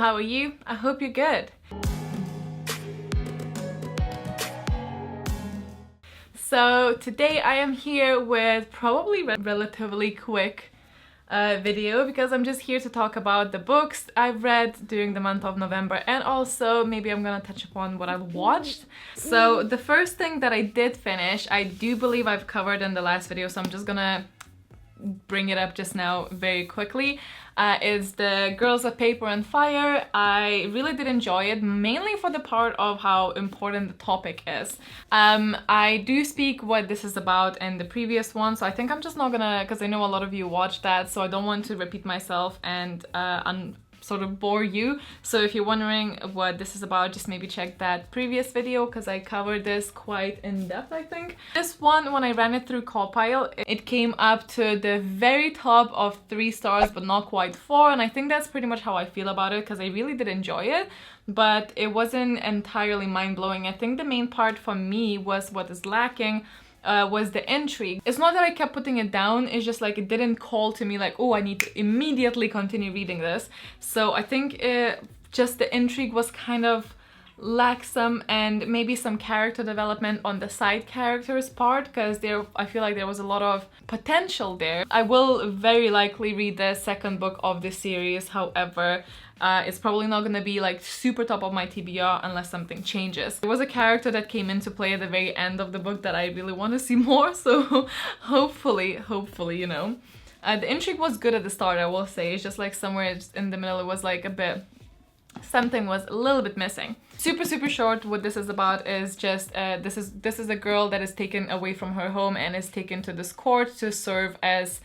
how are you? I hope you're good. So today I am here with probably a relatively quick video because I'm just here to talk about the books I've read during the month of November, and also maybe I'm gonna touch upon what I've watched. So the first thing that I did finish, I do believe I've covered in the last video, so I'm just gonna bring it up just now very quickly, is the Girls of Paper and Fire. I really did enjoy it, mainly for the part of how important the topic is. I do speak what this is about in the previous one, so I think I'm just not gonna, because I know a lot of you watched that, so I don't want to repeat myself and sort of bore you. So if you're wondering what this is about, just maybe check that previous video because I covered this quite in depth, I think. This one, when I ran it through Copile, it came up to the very top of 3 stars, but not quite 4, and I think that's pretty much how I feel about it because I really did enjoy it, but it wasn't entirely mind-blowing. I think the main part for me was what is lacking was the intrigue. It's not that I kept putting it down, it's just like it didn't call to me like, oh, I need to immediately continue reading this. So I think just the intrigue was kind of laxum, and maybe some character development on the side characters part, because I feel like there was a lot of potential there. I will very likely read the second book of the series, however, it's probably not gonna be like super top of my TBR unless something changes. There was a character that came into play at the very end of the book that I really want to see more, so hopefully, you know. The intrigue was good at the start, I will say. It's just like somewhere in the middle it was like a bit, something was a little bit missing. Super short, what this is about is just this is a girl that is taken away from her home and is taken to this court to serve as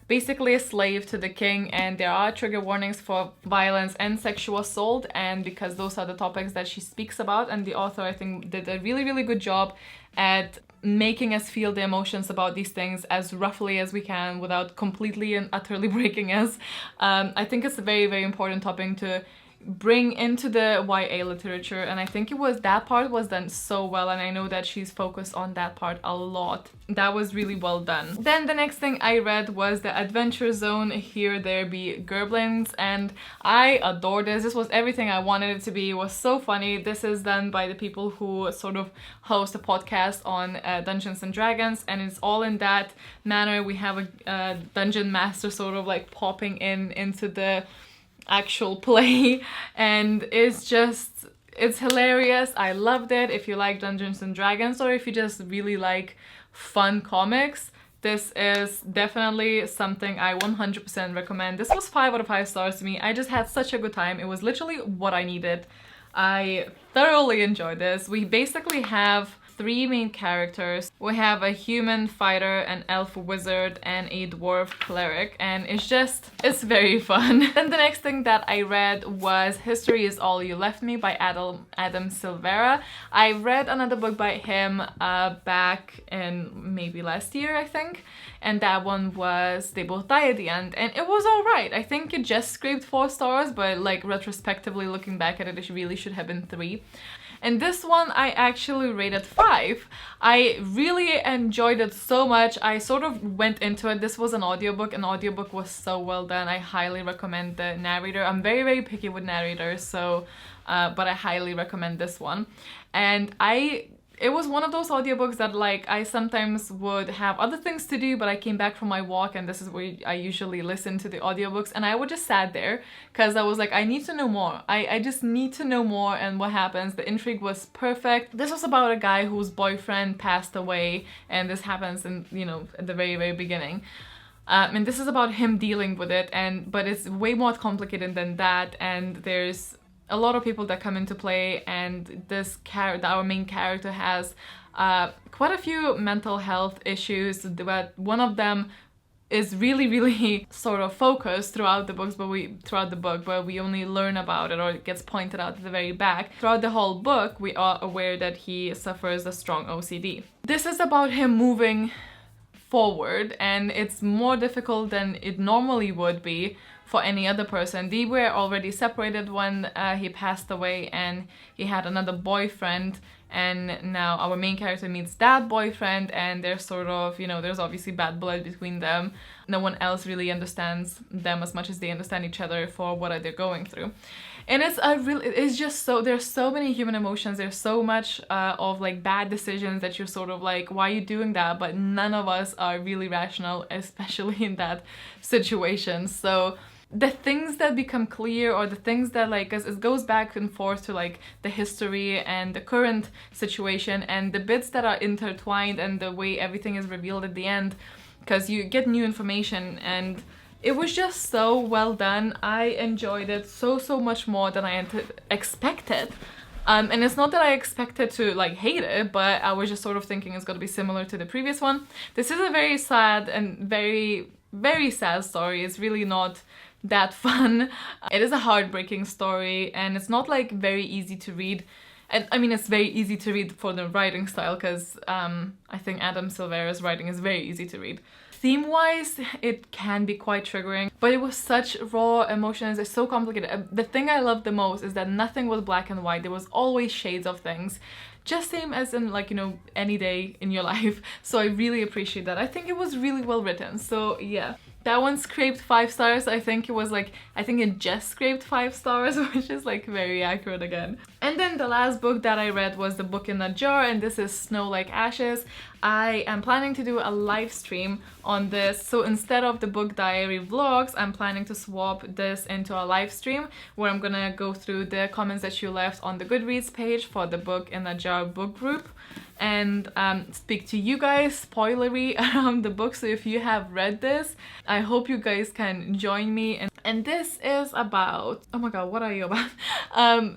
basically a slave to the king, and there are trigger warnings for violence and sexual assault, and because those are the topics that she speaks about, and the author, I think, did a really good job at making us feel the emotions about these things as roughly as we can without completely and utterly breaking us. I think it's a very important topic to bring into the YA literature, and I think that part was done so well, and I know that she's focused on that part a lot. That was really well done. Then the next thing I read was the Adventure Zone, Here There Be Gerblins, and I adore this. This was everything I wanted it to be. It was so funny. This is done by the people who sort of host a podcast on Dungeons and Dragons, and it's all in that manner. We have a dungeon master sort of like popping into the actual play, and it's hilarious. I loved it. If you like Dungeons and Dragons, or if you just really like fun comics, this is definitely something I 100% recommend. This was 5 out of 5 stars to me. I just had such a good time. It was literally what I needed. I thoroughly enjoyed this. We basically have 3 main characters. We have a human fighter, an elf wizard, and a dwarf cleric, and it's very fun. Then the next thing that I read was History Is All You Left Me by Adam Silvera. I read another book by him back in maybe last year, I think, and that one was They Both Die at the End, and it was alright. I think it just scraped 4 stars, but like retrospectively looking back at it, it really should have been 3. And this one I actually rated 5. I really enjoyed it so much. I sort of went into it. This was an audiobook. An audiobook was so well done. I highly recommend the narrator. I'm very picky with narrators, so but I highly recommend this one. And it was one of those audiobooks that like I sometimes would have other things to do, but I came back from my walk and this is where I usually listen to the audiobooks, and I would just sat there because I was like, I need to know more. I just need to know more and what happens. The intrigue was perfect. This was about a guy whose boyfriend passed away, and this happens in, you know, at the very beginning. And this is about him dealing with it, but it's way more complicated than that, and there's a lot of people that come into play, and our main character has quite a few mental health issues, but one of them is really sort of focused throughout the book, but we only learn about it, or it gets pointed out at the very back. Throughout the whole book, we are aware that he suffers a strong OCD. This is about him moving forward, and it's more difficult than it normally would be for any other person. They were already separated when he passed away, and he had another boyfriend, and now our main character meets that boyfriend, and there's sort of, you know, there's obviously bad blood between them. No one else really understands them as much as they understand each other for what they're going through. And it's just so, there's so many human emotions, there's so much of like bad decisions that you're sort of like, why are you doing that? But none of us are really rational, especially in that situation. So the things that become clear, or the things that like, it goes back and forth to like the history and the current situation, and the bits that are intertwined, and the way everything is revealed at the end, because you get new information, and it was just so well done. I enjoyed it so much more than I expected. And it's not that I expected to like hate it, but I was just sort of thinking it's gonna be similar to the previous one. This is a very sad and very sad story. It's really not that fun. It is a heartbreaking story, and it's not like very easy to read. And I mean, it's very easy to read for the writing style, because I think Adam Silvera's writing is very easy to read. Theme-wise, it can be quite triggering, but it was such raw emotions. It's so complicated. The thing I loved the most is that nothing was black and white. There was always shades of things, just same as in like, you know, any day in your life. So I really appreciate that. I think it was really well written. So yeah. That one scraped 5 stars. I think it was like, I think it just scraped 5 stars, which is like very accurate again. And then the last book that I read was The Book in a Jar, and this is Snow Like Ashes. I am planning to do a live stream on this. So instead of the book diary vlogs, I'm planning to swap this into a live stream where I'm gonna go through the comments that you left on the Goodreads page for the Book in a Jar book group, and speak to you guys spoilery around the book. So if you have read this, I hope you guys can join me. And this is about, oh my god, what are you about?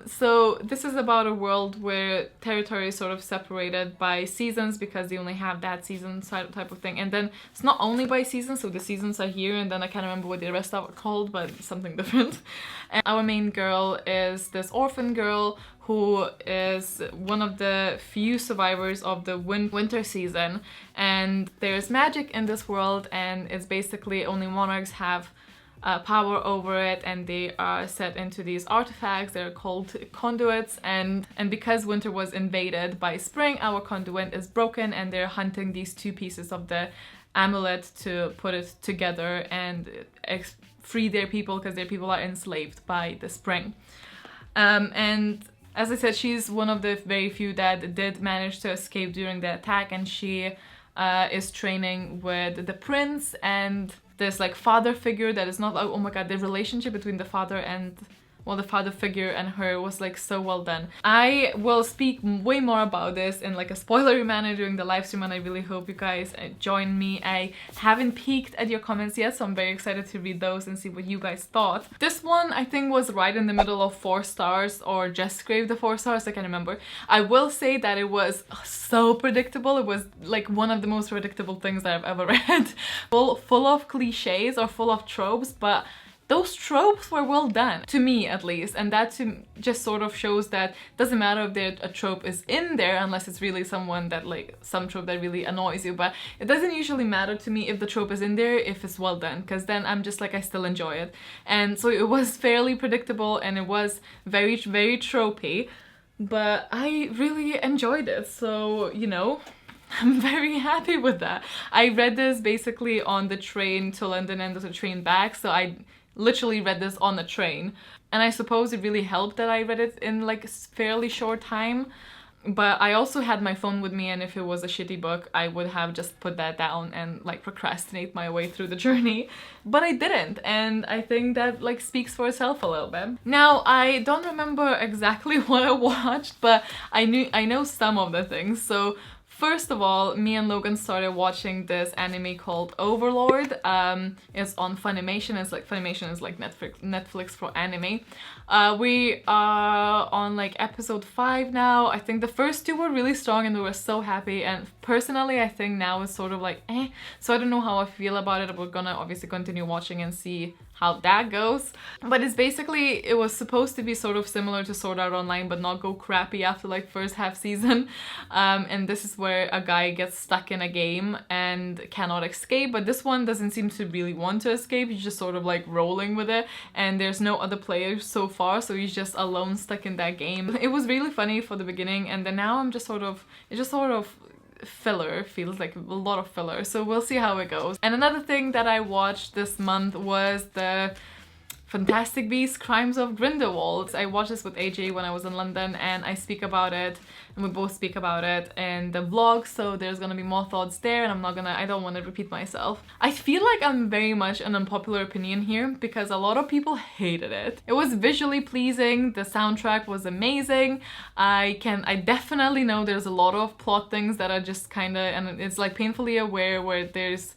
So this is about a world where territory is sort of separated by seasons, because they only have that season type of thing. And then it's not only by seasons, so the seasons are here, and then I can't remember what the rest are called, but something different. And our main girl is this orphan girl who is one of the few survivors of the winter season, and there's magic in this world, and it's basically only monarchs have power over it, and they are set into these artifacts. They're called conduits, and because winter was invaded by spring, our conduit is broken, and they're hunting these 2 pieces of the amulet to put it together and free their people, because their people are enslaved by the spring. And as I said, she's one of the very few that did manage to escape during the attack, and she is training with the prince and this like father figure that is not, oh my god, the relationship between the father and, well, the father figure and her was like so well done. I will speak way more about this in like a spoilery manner during the live stream, and I really hope you guys join me. I haven't peeked at your comments yet, so I'm very excited to read those and see what you guys thought. This one I think was right in the middle of 4 stars, or just scraped the 4 stars, I can't remember. I will say that it was so predictable. It was like one of the most predictable things that I've ever read. Full of cliches, or full of tropes, but those tropes were well done, to me at least, and that just sort of shows that doesn't matter if a trope is in there, unless it's really someone that like, some trope that really annoys you, but it doesn't usually matter to me if the trope is in there, if it's well done, because then I'm just like, I still enjoy it. And so it was fairly predictable, and it was very tropey, but I really enjoyed it, so, you know, I'm very happy with that. I read this basically on the train to London and the train back, so I literally read this on the train, and I suppose it really helped that I read it in like a fairly short time. But I also had my phone with me, and if it was a shitty book, I would have just put that down and like procrastinate my way through the journey, but I didn't, and I think that like speaks for itself a little bit. Now, I don't remember exactly what I watched, but I know some of the things. So first of all, me and Logan started watching this anime called Overlord. It's on Funimation. It's like, Funimation is like Netflix for anime. We are on like episode 5 now. I think the first 2 were really strong, and we were so happy, and personally I think now it's sort of like so I don't know how I feel about it. We're gonna obviously continue watching and see how that goes. But it's basically, it was supposed to be sort of similar to Sword Art Online, but not go crappy after like first half season. And this is where where a guy gets stuck in a game and cannot escape, but this one doesn't seem to really want to escape. He's just sort of like rolling with it, and there's no other players so far, so he's just alone stuck in that game. It was really funny for the beginning, and then now I'm just sort of, it's just sort of filler, feels like a lot of filler, so we'll see how it goes. And another thing that I watched this month was the Fantastic Beasts Crimes of Grindelwald. I watched this with AJ when I was in London, and I speak about it, and we both speak about it in the vlog, so there's gonna be more thoughts there, and I don't want to repeat myself. I feel like I'm very much an unpopular opinion here because a lot of people hated it. It was visually pleasing, the soundtrack was amazing. I definitely know there's a lot of plot things that are just kind of, and it's like painfully aware where there's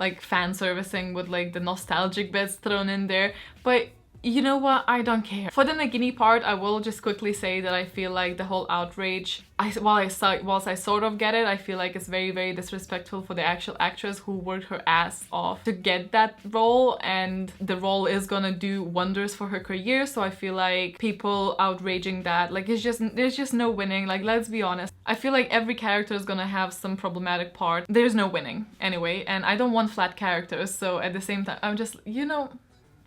like fan servicing with like the nostalgic bits thrown in there, but you know what, I don't care. For the Nagini part, I will just quickly say that I feel like the whole outrage, whilst I sort of get it, I feel like it's very, very disrespectful for the actual actress who worked her ass off to get that role, and the role is gonna do wonders for her career, so I feel like people outraging that, like there's just no winning. Like, let's be honest, I feel like every character is gonna have some problematic part. There's no winning anyway, and I don't want flat characters, so at the same time, I'm just, you know,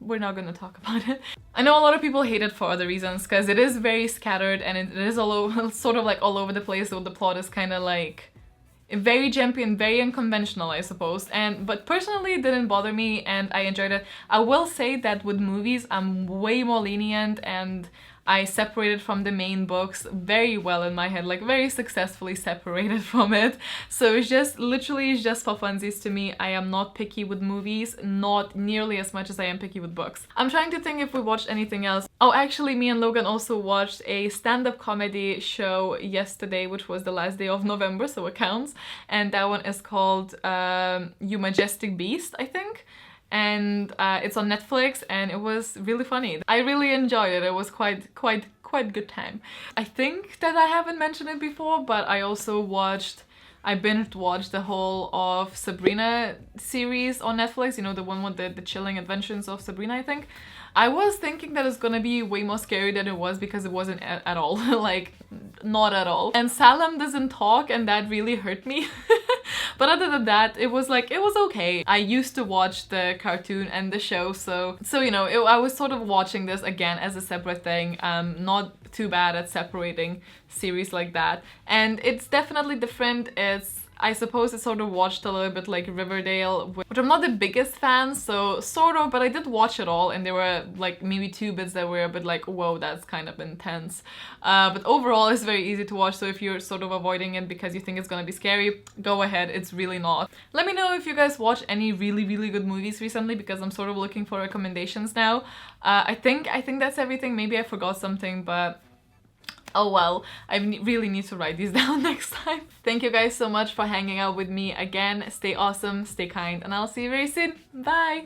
we're not gonna talk about it. I know a lot of people hate it for other reasons, because it is very scattered and it is all over, sort of like all over the place, so the plot is kind of like very jumpy and very unconventional, I suppose. But personally it didn't bother me and I enjoyed it. I will say that with movies I'm way more lenient, and I separated from the main books very well in my head, like very successfully separated from it. So it's just literally, it's just for funsies to me. I am not picky with movies, not nearly as much as I am picky with books. I'm trying to think if we watched anything else. Oh, actually me and Logan also watched a stand-up comedy show yesterday, which was the last day of November, so it counts. And that one is called You Majestic Beast, I think. And it's on Netflix, and it was really funny. I really enjoyed it. It was quite good time. I think that I haven't mentioned it before, but I also I binge watched the whole of Sabrina series on Netflix, you know, the one with the chilling adventures of Sabrina, I think. I was thinking that it's gonna be way more scary than it was, because it wasn't at all. Like, not at all. And Salem doesn't talk, and that really hurt me. But other than that, it was like, it was okay. I used to watch the cartoon and the show, so you know, I was sort of watching this again as a separate thing. Not too bad at separating series like that. And it's definitely different. I suppose it's sort of watched a little bit like Riverdale, which I'm not the biggest fan, so sort of, but I did watch it all, and there were like maybe 2 bits that were a bit like, whoa, that's kind of intense. But overall, it's very easy to watch, so if you're sort of avoiding it because you think it's gonna be scary, go ahead, it's really not. Let me know if you guys watched any really, really good movies recently, because I'm sort of looking for recommendations now. I think that's everything. Maybe I forgot something, but oh well, I really need to write these down next time. Thank you guys so much for hanging out with me again. Stay awesome, stay kind, and I'll see you very soon. Bye!